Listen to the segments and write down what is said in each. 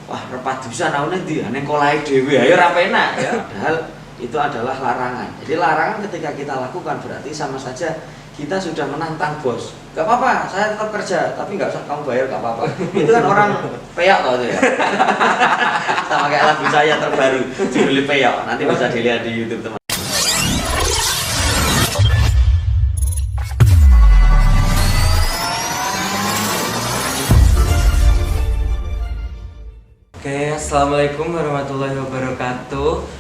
wah repadusan aku nanti neng kolai dewi ayo rapenak ya. Padahal itu adalah larangan. Jadi larangan ketika kita lakukan berarti sama saja kita sudah menantang bos. Gak apa-apa, saya tetap kerja, tapi nggak usah kamu bayar, gak apa-apa. Itu kan orang peyak loh itu ya. Sama kayak lagu saya terbaru judulnya peyak. Nanti bisa dilihat di YouTube teman. Oke, assalamualaikum warahmatullahi wabarakatuh.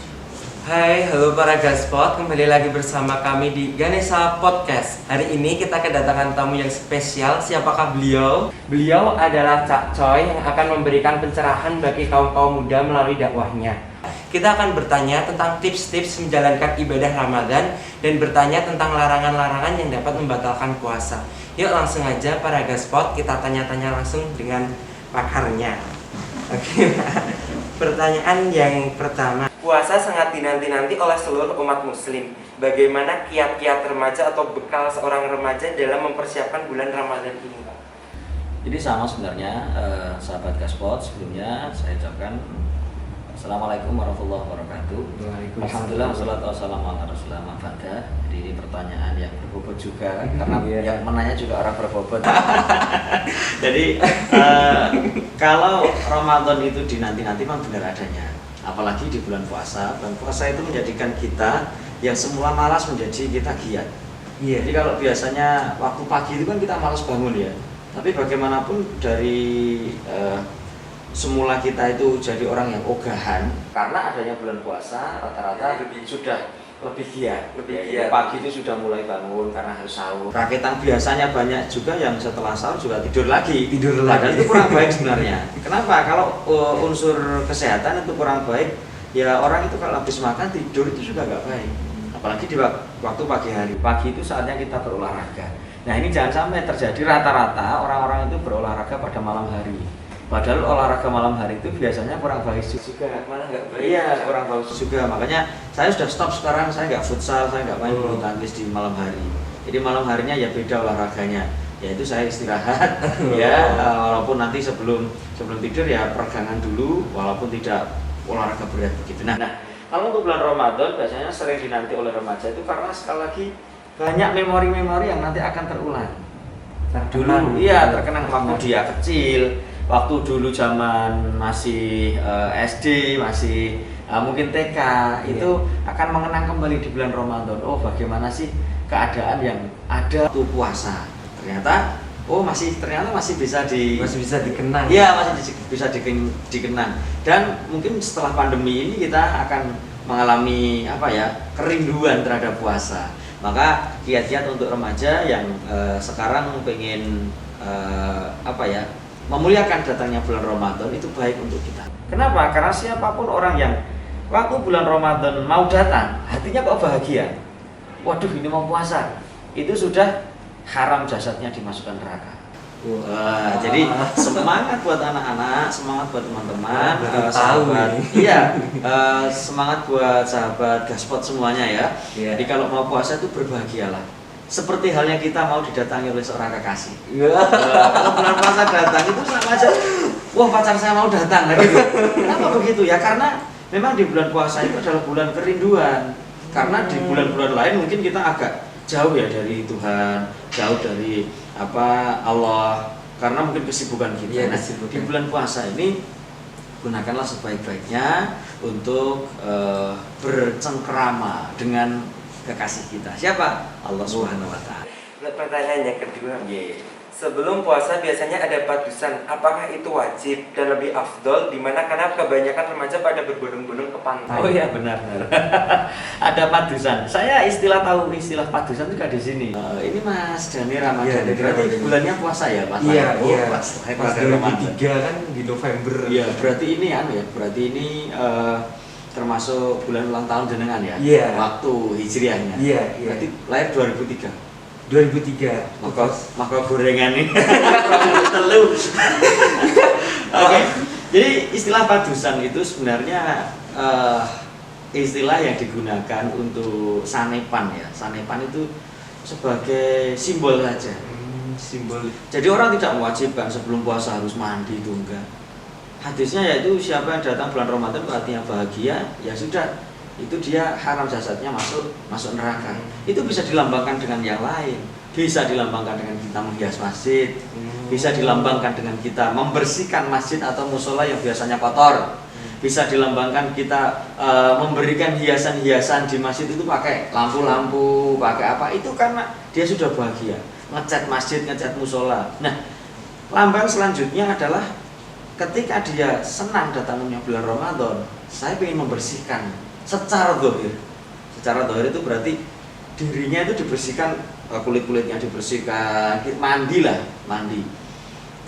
Hai, halo para gaspot, kembali lagi bersama kami di Ganesha Podcast. Hari ini kita kedatangan tamu yang spesial. Siapakah beliau? Beliau adalah Cak Coy yang akan memberikan pencerahan bagi kaum muda melalui dakwahnya. Kita akan bertanya tentang tips-tips menjalankan ibadah Ramadan dan bertanya tentang larangan-larangan yang dapat membatalkan puasa. Yuk langsung aja para gaspot, kita tanya-tanya langsung dengan pakarnya. Oke, pertanyaan yang pertama. Puasa sangat dinanti-nanti oleh seluruh umat muslim. Bagaimana kiat-kiat remaja atau bekal seorang remaja dalam mempersiapkan bulan Ramadan ini, Pak? Jadi sama sebenarnya sahabat Gaspot, sebelumnya saya ucapkan Assalamualaikum warahmatullahi wabarakatuh. Alhamdulillah wassalatu wassalamu ala rasulillah ma ba'da. Jadi ini pertanyaan yang berbobot juga karena yang menanya juga orang berbobot. Jadi kalau Ramadan itu dinanti-nanti memang benar adanya. Apalagi di bulan puasa itu menjadikan kita yang semula malas menjadi kita giat. Jadi kalau biasanya waktu pagi itu kan kita malas bangun ya. Tapi bagaimanapun dari semula kita itu jadi orang yang ogahan, karena adanya bulan puasa rata-rata sudah lebih giat. Pagi itu sudah mulai bangun karena harus sahur. Rakitan biasanya banyak juga yang setelah sahur juga tidur lagi. Padahal itu kurang baik sebenarnya. Kenapa? Kalau unsur kesehatan itu kurang baik, ya orang itu kalau habis makan tidur itu juga nggak baik. Apalagi di waktu pagi hari. Pagi itu saatnya kita berolahraga. Nah ini jangan sampai terjadi rata-rata orang-orang itu berolahraga pada malam hari. Padahal olahraga malam hari itu biasanya kurang baik juga, Malah nggak baik. Iya, kurang bagus juga. Makanya saya sudah stop sekarang, saya nggak futsal, saya nggak main bulu tangkis di malam hari. Jadi malam harinya ya beda olahraganya, yaitu saya istirahat, ya walaupun nanti sebelum tidur ya peregangan dulu, walaupun tidak olahraga berat begitu. Nah, kalau untuk bulan Ramadan biasanya sering dinanti oleh remaja itu karena sekali lagi banyak memori-memori yang nanti akan terulang. Dulu, iya terkenang waktu dia kecil. Waktu dulu zaman masih SD, masih mungkin TK, itu akan mengenang kembali di bulan Ramadan. Oh bagaimana sih keadaan yang ada waktu puasa? Ternyata masih bisa dikenang. Iya, masih bisa dikenang. Dan mungkin setelah pandemi ini kita akan mengalami kerinduan terhadap puasa. Maka kiat-kiat untuk remaja yang sekarang pengen memuliakan datangnya bulan Ramadan itu baik untuk kita. Kenapa? Karena siapapun orang yang waktu bulan Ramadan mau datang, hatinya kok bahagia. Waduh, ini mau puasa. Itu sudah haram jasadnya dimasukkan neraka. Jadi semangat buat anak-anak, semangat buat teman-teman, sahabat. Semangat buat sahabat Gaspot semuanya ya. Jadi kalau mau puasa itu berbahagialah. Seperti halnya kita mau didatangi oleh seorang kekasih. Kalau bulan puasa datang itu sama aja. Wah, pacar saya mau datang gitu. Kenapa begitu ya? Karena memang di bulan puasa itu adalah bulan kerinduan. Karena di bulan-bulan lain mungkin kita agak jauh ya dari Tuhan, jauh dari Allah. Karena mungkin kesibukan kita. Di bulan puasa ini gunakanlah sebaik-baiknya untuk bercengkrama dengan kekasih kita. Siapa? Allah Subhanahu wa taala. Pertanyaan yang kedua. Sebelum puasa biasanya ada padusan. Apakah itu wajib dan lebih afdol karena kebanyakan remaja pada berbondong-bondong ke pantai? Oh iya benar. Ada padusan. Saya tahu istilah padusan juga di sini. Ini Mas Dani Ramadan. Berarti bulannya puasa ya, Mas? Iya. Pas 2003 kan di November. Iya, berarti ini berarti ini termasuk bulan ulang tahun jenengan ya? Iya. Waktu hijriahnya. Iya. Berarti lahir 2003. 2003. Maka gorengan ini. Telu. Oke. Jadi istilah padusan itu sebenarnya istilah yang digunakan untuk sanepan ya. Sanepan itu sebagai simbol saja. Simbol. Jadi orang tidak mewajibkan sebelum puasa harus mandi itu enggak. Hadisnya yaitu siapa yang datang bulan Ramadan itu artinya bahagia, ya sudah, itu dia haram jasadnya masuk neraka. Itu bisa dilambangkan dengan yang lain, bisa dilambangkan dengan kita menghias masjid, bisa dilambangkan dengan kita membersihkan masjid atau musola yang biasanya kotor, bisa dilambangkan kita memberikan hiasan-hiasan di masjid itu pakai lampu-lampu, pakai apa, itu karena dia sudah bahagia, ngecat masjid, ngecat musola. Nah, lambang selanjutnya adalah ketika dia senang datangnya bulan Ramadan, saya ingin membersihkan secara zahir. Secara zahir itu berarti dirinya itu dibersihkan, kulit-kulitnya dibersihkan, mandi.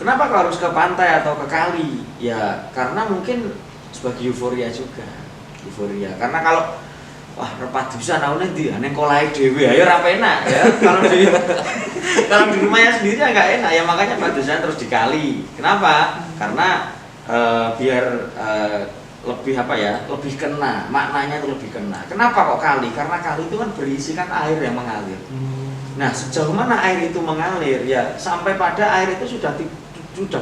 Kenapa kalau harus ke pantai atau ke kali? Ya karena mungkin sebagai euforia juga. Euforia. Karena kalau wah repadusan naune ndi ning kolahe dhewe ayo ora enak ya. Kalau di rumahnya sendiri ya nggak enak ya, makanya padusan terus dikali. Kenapa? Karena biar lebih apa ya, lebih kena, maknanya itu lebih kena. Kenapa kok kali? Karena kali itu kan berisikan air yang mengalir. Nah, sejauh mana air itu mengalir ya sampai pada air itu sudah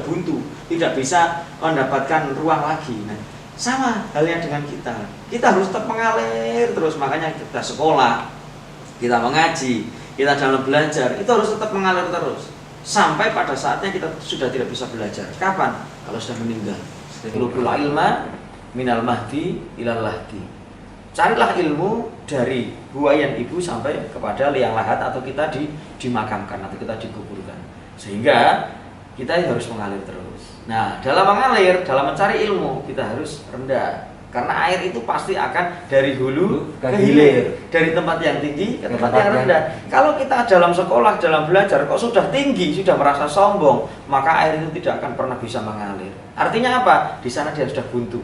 buntu, tidak bisa mendapatkan ruang lagi. Nah, sama halnya dengan kita. Kita harus tetap mengalir terus, makanya kita sekolah, kita mengaji, kita dalam belajar, itu harus tetap mengalir terus. Sampai pada saatnya kita sudah tidak bisa belajar. Kapan? Kalau sudah meninggal. Ilmul ilma minal mahdi ilal lahdi. Carilah ilmu dari buayan ibu sampai kepada liang lahat atau kita dimakamkan atau kita dikuburkan. Sehingga kita harus mengalir terus. Nah, dalam mengalir, dalam mencari ilmu kita harus rendah. Karena air itu pasti akan dari hulu ke hilir, dari tempat yang tinggi ke tempat yang rendah. Kalau kita dalam sekolah, dalam belajar kok sudah tinggi, sudah merasa sombong, maka air itu tidak akan pernah bisa mengalir. Artinya apa? Di sana dia sudah buntu.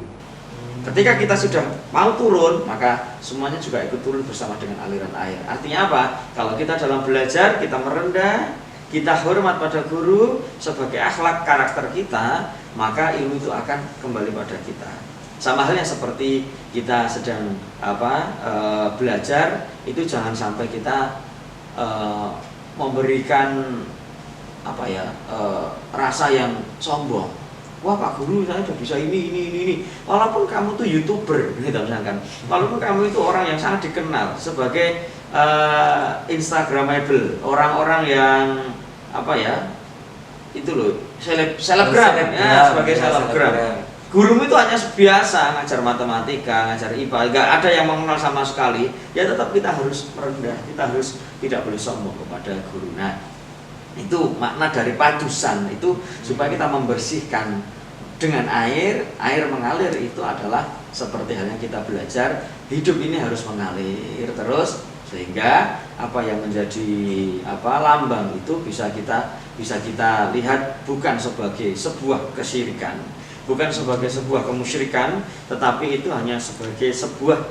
Ketika kita sudah mau turun, maka semuanya juga ikut turun bersama dengan aliran air. Artinya apa? Kalau kita dalam belajar, kita merendah, kita hormat pada guru sebagai akhlak karakter kita, maka ilmu itu akan kembali pada kita. Sama halnya seperti kita sedang belajar, itu jangan sampai kita memberikan rasa yang sombong. Wah Pak Guru, saya sudah bisa ini. Walaupun kamu tuh YouTuber, gitu misalkan. Walaupun kamu itu orang yang sangat dikenal sebagai Instagramable, orang-orang yang itu loh, selebgram ya, sebagai selebgram. Gurumu itu hanya biasa ngajar matematika, ngajar IPA, nggak ada yang mengenal sama sekali. Ya tetap kita harus merendah, kita harus tidak boleh sombong kepada guru. Nah, itu makna dari padusan itu supaya kita membersihkan dengan air mengalir itu adalah seperti halnya kita belajar, hidup ini harus mengalir terus sehingga apa yang menjadi lambang itu bisa kita lihat bukan sebagai sebuah kesyirikan, bukan sebagai sebuah kemusyrikan, tetapi itu hanya sebagai sebuah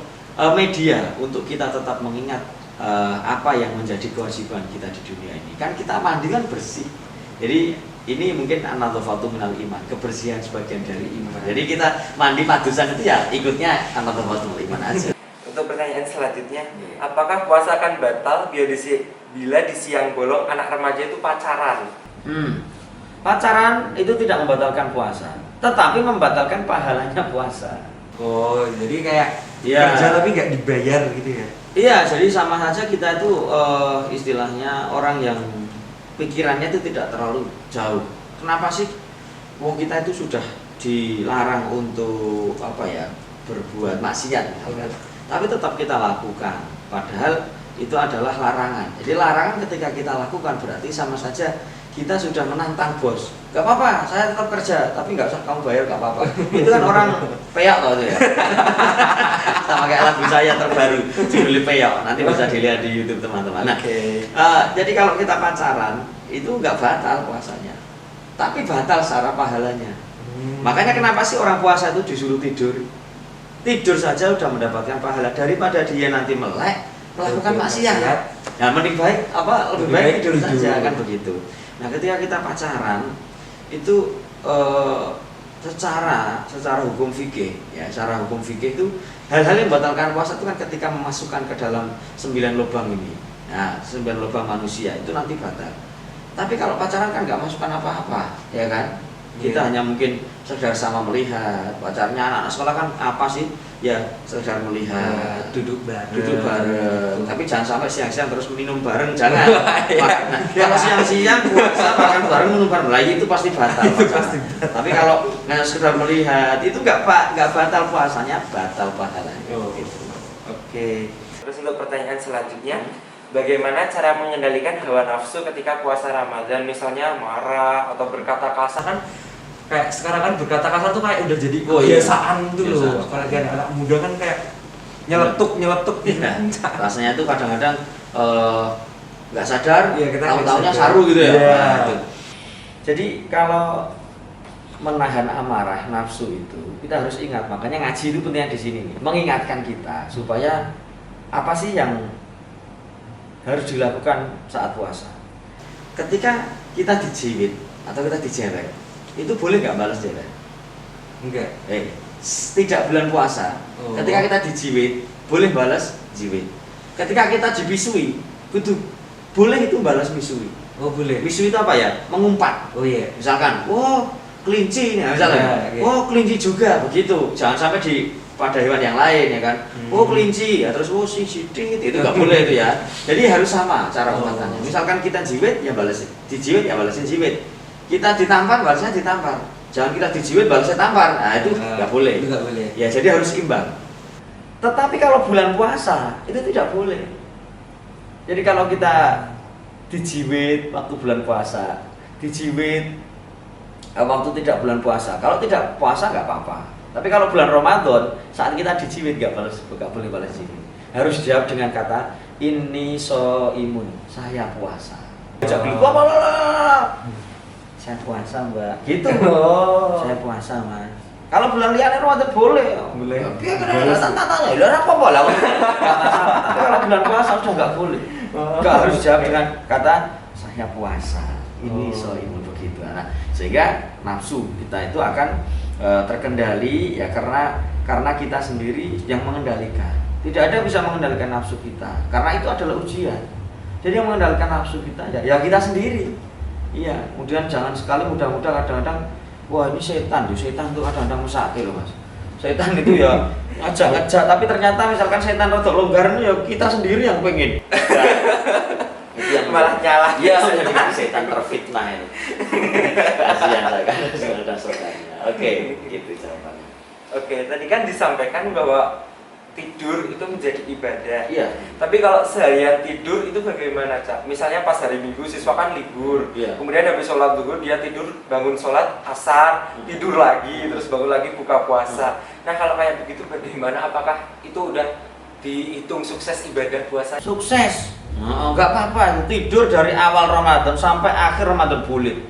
media untuk kita tetap mengingat apa yang menjadi kewajiban kita di dunia ini. Kan kita mandi kan bersih. Jadi ini mungkin an-nadhafatu minal iman, kebersihan sebagian dari iman. Jadi kita mandi padusan itu ya ikutnya an-nadhafatu minal iman aja. Untuk pertanyaan selanjutnya, apakah puasa akan batal bila di siang bolong anak remaja itu pacaran? Pacaran itu tidak membatalkan puasa, tetapi membatalkan pahalanya puasa. Oh, jadi kayak kerja tapi nggak dibayar gitu ya? Iya, jadi sama saja kita itu istilahnya orang yang pikirannya itu tidak terlalu jauh. Kenapa sih? Wong kita itu sudah dilarang untuk berbuat maksiat, tapi tetap kita lakukan. Padahal itu adalah larangan. Jadi larangan ketika kita lakukan berarti sama saja kita sudah menantang bos. Gak apa-apa, saya tetap kerja, tapi nggak usah kamu bayar, gak apa-apa. Itu kan orang peyak loh itu ya. Sama kayak lagu saya terbaru, judulnya peyak. Nanti bisa dilihat di YouTube teman-teman. Nah, jadi kalau kita pacaran itu nggak batal puasanya, tapi batal secara pahalanya. Makanya kenapa sih orang puasa itu disuruh tidur? Tidur saja udah mendapatkan pahala daripada dia nanti melek melakukan maksiat. Nah, mending baik lebih baik tidur saja kan begitu. Nah, ketika kita pacaran itu secara hukum fikih ya, secara hukum fikih itu hal-hal yang membatalkan puasa itu kan ketika memasukkan ke dalam 9 lubang ini. Nah, 9 lubang manusia itu nanti batal. Tapi kalau pacaran kan nggak masukkan apa-apa, ya kan? Kita hanya mungkin sekedar sama melihat pacarnya. Anak-anak sekolah kan apa sih? Ya sekedar melihat, duduk bareng. Tapi jangan sampai siang-siang terus minum bareng, jangan. Kalau siang-siang puasa makan bareng minum bareng lagi itu pasti batal. Tapi kalau sekedar melihat itu nggak batal puasanya, batal pahalanya. Gitu. Oke. Terus untuk pertanyaan selanjutnya, bagaimana cara mengendalikan hawa nafsu ketika puasa Ramadan? Misalnya marah atau berkata kasar kan? Kayak sekarang kan berkata kasar tuh kayak udah jadi kebiasaan tuh loh. Apalagi anak muda kan kayak nyeletuk gitu. Rasanya tuh kadang-kadang nggak sadar, tahu-taunya saru gitu ya. Gitu. Jadi kalau menahan amarah nafsu itu kita harus ingat, makanya ngaji itu pentingnya di sini nih, mengingatkan kita supaya apa sih yang harus dilakukan saat puasa. Ketika kita dijiwit atau kita dijelek, itu boleh nggak balas jelek? Enggak. Tidak bulan puasa. Ketika kita dijiwit, boleh balas jiwit. Ketika kita dibisui, boleh itu balas misui. Oh boleh. Misui itu apa ya? Mengumpat. Oh iya. Misalkan, kelinci nih, misalnya. Kelinci juga, begitu. Jangan sampai pada hewan yang lain ya kan. Kelinci, ya terus si sidit itu nggak boleh itu ya. Jadi harus sama cara penguatannya. Misalkan kita jiwit, ya balasin. Dijiwit ya balasin jiwit. Kita ditampar, balasnya ditampar. Jangan kita dijiwit, balasnya tampar. Nah itu nggak boleh. Itu nggak boleh. Ya jadi harus imbang. Tetapi kalau bulan puasa itu tidak boleh. Jadi kalau kita dijiwit waktu bulan puasa, dijiwit waktu tidak bulan puasa. Kalau tidak puasa nggak apa-apa. Tapi kalau bulan Ramadan saat kita dijiwit nggak boleh balas jiwit. Harus dijawab dengan kata ini imun, saya puasa. Saya puasa mbak. Gitu. Saya puasa mas. Kalau bulan liane Ramadan boleh. Boleh. Iya tanya. Lah apa boleh? Kalau bulan puasa sudah nggak boleh. Nggak harus jawab dengan kata saya puasa. Ini imun begitu. Nah, sehingga nafsu kita itu akan terkendali ya karena kita sendiri yang mengendalikan. Tidak ada bisa mengendalikan nafsu kita karena itu adalah ujian. Jadi yang mengendalikan nafsu kita ya kita sendiri. Iya, kemudian jangan sekali mudah-mudah kadang-kadang wah ini setan tuh kadang-kadang mesake loh mas. Setan itu ya ngajak-ngajak tapi ternyata misalkan setan rodok longgar ya kita sendiri yang pengen. Itu yang malah nyala. Iya, jadi setan terfitnah itu. Kasihan saya kan saudara-saudaranya. Oke, gitu jawabannya. Oke, tadi kan disampaikan bahwa tidur itu menjadi ibadah. Iya. Tapi kalau seharian tidur itu bagaimana, Cak? Misalnya pas hari Minggu siswa kan libur. Iya. Kemudian habis sholat zuhur dia tidur, bangun sholat asar, tidur lagi, terus bangun lagi buka puasa. Nah, kalau kayak begitu bagaimana? Apakah itu udah dihitung sukses ibadah puasa? Sukses. Enggak apa-apa, tidur dari awal Ramadan sampai akhir Ramadan boleh.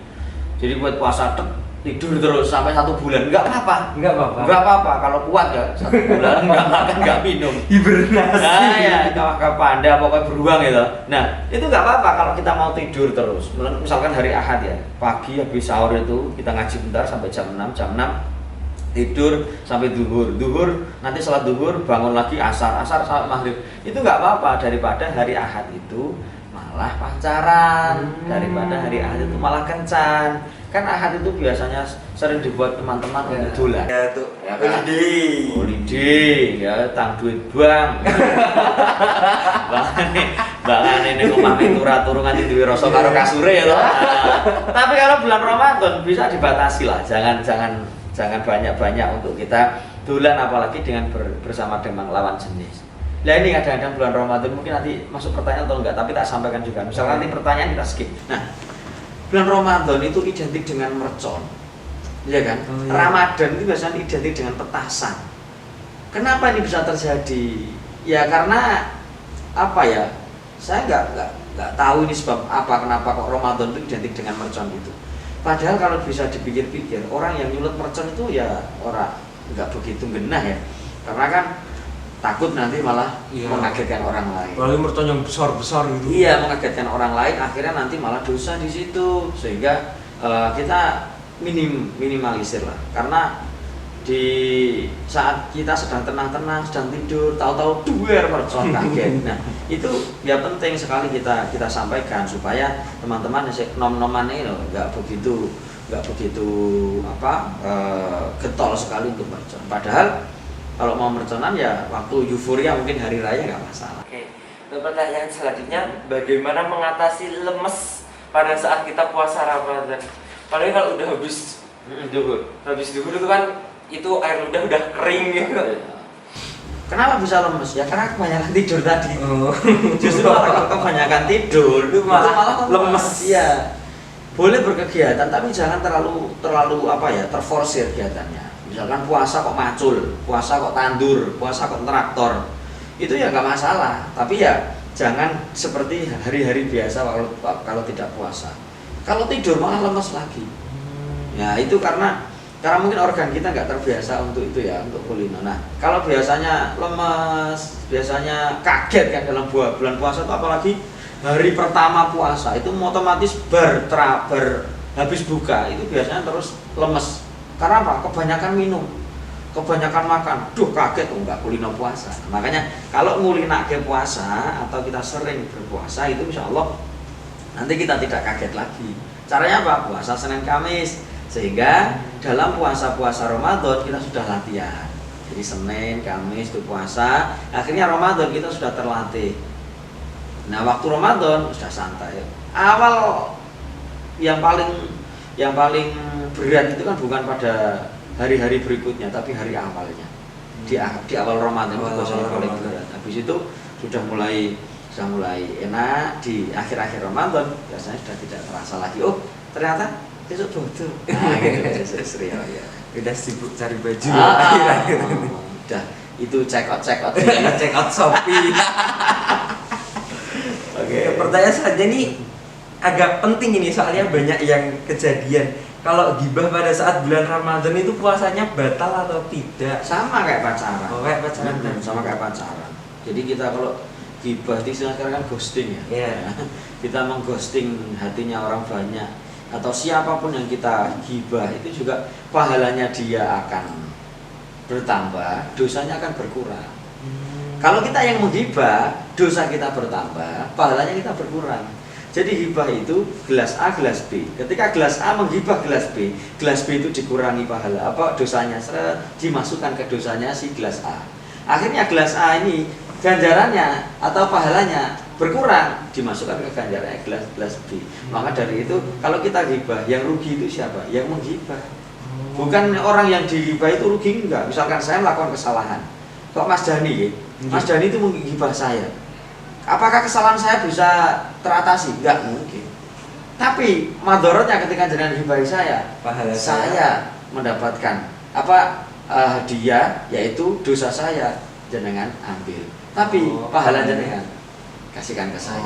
Jadi buat puasa tidur terus sampai 1 bulan enggak apa-apa. Enggak apa-apa. Enggak apa-apa kalau kuat ya 1 bulan enggak makan enggak minum. Hibernasi. Nah ya, kayak panda pokoknya beruang gitu. Nah, itu enggak apa-apa kalau kita mau tidur terus. Misalkan hari Ahad ya, pagi habis sahur itu kita ngaji bentar sampai jam 6 tidur sampai duhur, nanti sholat duhur bangun lagi asar sampai maghrib. Itu nggak apa-apa daripada hari Ahad itu malah pancaran, daripada hari Ahad itu malah kencan. Kan Ahad itu biasanya sering dibuat teman-teman untuk dolan. Ya tuh, ya kan? Holiday, ya tang duit bang. Bangane ning omah turu nganti duwe rasa karo kasure ya toh. Tapi kalau bulan Ramadan bisa dibatasi lah, jangan banyak-banyak untuk kita dolan apalagi dengan bersama dengan lawan jenis. Nah ini kadang-kadang bulan Ramadan mungkin nanti masuk pertanyaan atau enggak, tapi tak sampaikan juga. Misalkan nanti pertanyaan kita skip. Nah, bulan Ramadan itu identik dengan mercon, ya kan? Oh, iya. Ramadan itu biasanya identik dengan petasan. Kenapa ini bisa terjadi? Ya karena apa ya? Saya nggak tahu ini sebab apa kenapa kok Ramadan itu identik dengan mercon itu. Padahal kalau bisa dipikir-pikir, orang yang nyulut mercon itu ya orang nggak begitu genah ya, karena kan takut nanti malah mengagetkan orang lain. Kalau mercon yang besar-besar gitu. Iya, mengagetkan orang lain, akhirnya nanti malah dosa di situ, sehingga kita minimalisir lah. Karena di saat kita sedang tenang-tenang, sedang tidur, tahu-tahu duer mercon kaget. Nah, itu ya penting sekali kita sampaikan supaya teman-teman nom-noman ini loh nggak nggak begitu getol sekali untuk mercon. Padahal kalau mau merconan ya waktu euforia mungkin hari raya nggak masalah. Oke. Untuk pertanyaan selanjutnya, bagaimana mengatasi lemes pada saat kita puasa Ramadan? Apalagi kalau udah habis Duhur. itu kan itu air ludah udah kering gitu. Kenapa bisa lemes? Ya karena kebanyakan tidur tadi. Oh. Justru kalau kebanyakan tidur itu malah lemes. Iya. Boleh berkegiatan tapi jangan terlalu terforsir kegiatannya. Misalkan puasa kok macul, puasa kok tandur, puasa kok traktor. Itu ya nggak masalah, tapi ya jangan seperti hari-hari biasa kalau tidak puasa. Kalau tidur malah lemes lagi. Ya itu karena mungkin organ kita nggak terbiasa untuk itu ya, untuk kulino. Nah kalau biasanya lemes, biasanya kaget kan dalam bulan puasa itu, apalagi hari pertama puasa itu otomatis habis buka itu biasanya terus lemes. Karena apa? Kebanyakan minum, kebanyakan makan. Duh kaget enggak kulino puasa. Makanya kalau ngulinake puasa atau kita sering berpuasa itu insya Allah nanti kita tidak kaget lagi. Caranya apa? Puasa Senin Kamis. Sehingga dalam puasa-puasa Ramadan kita sudah latihan. Jadi Senin, Kamis itu puasa, akhirnya Ramadan kita sudah terlatih. Nah waktu Ramadan sudah santai. Awal yang paling berat itu kan bukan pada hari-hari berikutnya, tapi hari awalnya. Di awal Ramadan itu biasanya paling berat. Habis itu sudah mulai enak. Di akhir-akhir Ramadan biasanya sudah tidak terasa lagi. Oh ternyata besok bodoh. Nah gitu sering ya. Udah sibuk cari baju. Udah itu check out Shopee. Oke. Pertanyaan selanjutnya nih agak penting ini, soalnya banyak yang kejadian kalau gibah pada saat bulan Ramadan itu puasanya batal atau tidak. Sama kayak pacaran. Oh, kayak pacaran. Sama kayak pacaran. Jadi kita kalau gibah itu sekarang kan ghosting ya. Yeah. Kita mengghosting hatinya orang banyak, atau siapapun yang kita gibah itu juga pahalanya dia akan bertambah, dosanya akan berkurang. Kalau kita yang menggibah, dosa kita bertambah, pahalanya kita berkurang. Jadi hibah itu gelas A, gelas B. Ketika gelas A menghibah gelas B itu dikurangi pahala dosanya, dimasukkan ke dosanya si gelas A. Akhirnya gelas A ini ganjarannya atau pahalanya berkurang, dimasukkan ke ganjarannya gelas B. Maka dari itu kalau kita hibah, yang rugi itu siapa? Yang menghibah. Bukan orang yang dihibah itu rugi, enggak. Misalkan saya melakukan kesalahan, kok Mas Dani itu menghibah saya. Apakah kesalahan saya bisa teratasi? Enggak mungkin. Tapi madorotnya ketika jenengan hibahi saya, saya mendapatkan hadiah, yaitu dosa saya jenengan ambil. Tapi pahala jenengan kasihkan ke saya.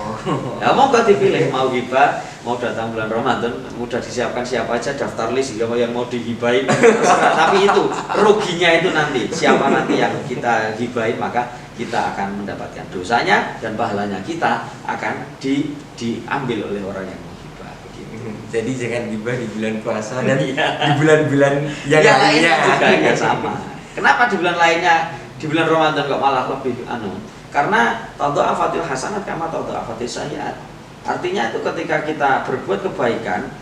Ya monggo dipilih, mau hibah, mau datang bulan Ramadan, mudah disiapkan siapa aja, daftar list yang mau dihibahin. Tapi itu ruginya itu nanti siapa nanti yang kita hibahin, maka kita akan mendapatkan dosanya dan pahalanya kita akan diambil oleh orang yang menghibah. Jadi jangan hibah di bulan puasa dan di bulan-bulan yang lainnya juga ya sama. Kenapa di bulan lainnya, di bulan Ramadan kok malah lebih Karena tonton afatil hasanat kama tonton afatil sayyiat. Artinya itu ketika kita berbuat kebaikan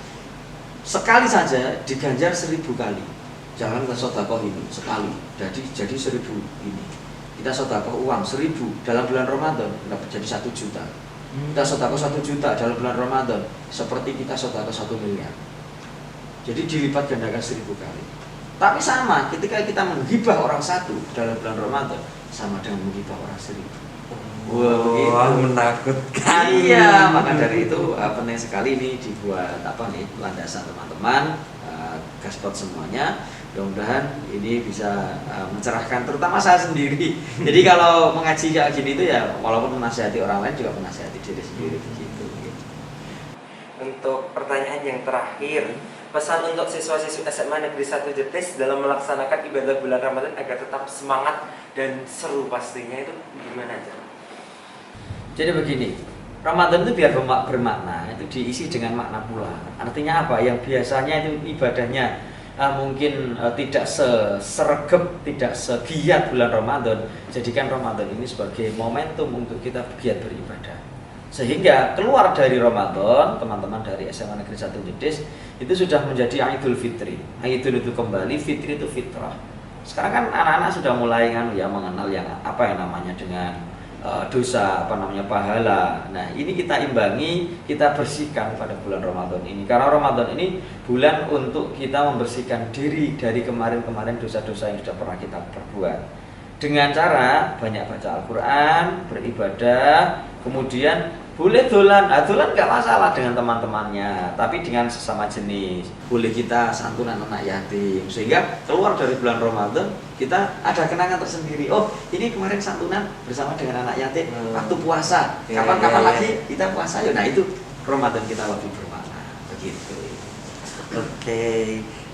sekali saja diganjar 1000 kali. Jangan ke sedekah ini sekali, jadi 1000 ini. Kita sedekah uang 1000 dalam bulan Ramadan dapat jadi 1 juta. Kita sedekah 1 juta dalam bulan Ramadan seperti kita sedekah 1 miliar. Jadi dilipat gandakan 1000 kali. Tapi sama ketika kita menghibah orang satu dalam bulan Ramadan sama dengan menghibah orang 1000. Wah, menakutkan. Iya, maka dari itu penting sekali ini dibuat landasan teman-teman, gaspot semuanya. Mudah-mudahan ini bisa mencerahkan terutama saya sendiri. Jadi kalau mengaji kayak gini itu ya walaupun menasihati orang lain juga menasihati diri sendiri begitu. Untuk pertanyaan yang terakhir, pesan untuk siswa-siswi SMA Negeri 1 Jetis dalam melaksanakan ibadah bulan Ramadan agar tetap semangat dan seru pastinya itu gimana aja? Jadi begini, Ramadan itu biar bermakna, itu diisi dengan makna pula. Artinya apa? Yang biasanya itu ibadahnya mungkin tidak seregep, tidak segiat bulan Ramadan, jadikan Ramadan ini sebagai momentum untuk kita giat beribadah. Sehingga keluar dari Ramadan, teman-teman dari SMA Negeri 1 Jetis itu sudah menjadi Idul Fitri. Idul itu kembali, Fitri itu fitrah. Sekarang kan anak-anak sudah mulai kan ya mengenal yang apa yang namanya dengan dosa, apa namanya pahala. Nah, ini kita imbangi, kita bersihkan pada bulan Ramadan ini. Karena Ramadan ini bulan untuk kita membersihkan diri dari kemarin-kemarin dosa-dosa yang sudah pernah kita perbuat. Dengan cara banyak baca Al-Quran, beribadah, kemudian boleh dolan, dolan nggak masalah dengan teman-temannya, tapi dengan sesama jenis. Boleh kita santunan anak yatim, sehingga keluar dari bulan Ramadan kita ada kenangan tersendiri. Oh, ini kemarin santunan bersama dengan anak yatim waktu puasa. Kapan-kapan lagi kita puasa yuk. Nah itu Ramadan kita lebih bermakna. Begitu. Oke.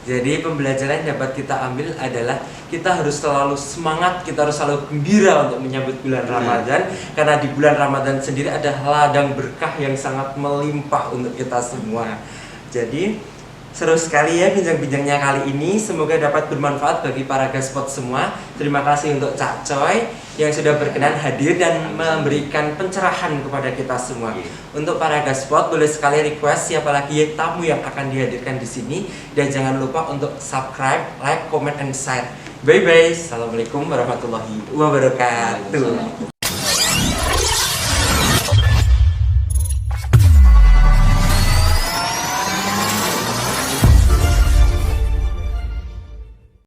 Jadi pembelajaran yang dapat kita ambil adalah kita harus selalu semangat, kita harus selalu gembira untuk menyambut bulan Ramadan. Karena di bulan Ramadan sendiri ada ladang berkah yang sangat melimpah untuk kita semua. Jadi seru sekali ya bincang-bincangnya kali ini. Semoga dapat bermanfaat bagi para gaspot semua. Terima kasih untuk Cak Coy yang sudah berkenan hadir dan memberikan pencerahan kepada kita semua. Untuk para gaspot boleh sekali request siapa lagi tamu yang akan dihadirkan di sini, dan jangan lupa untuk subscribe, like, comment, and share. Bye bye. Assalamualaikum warahmatullahi wabarakatuh.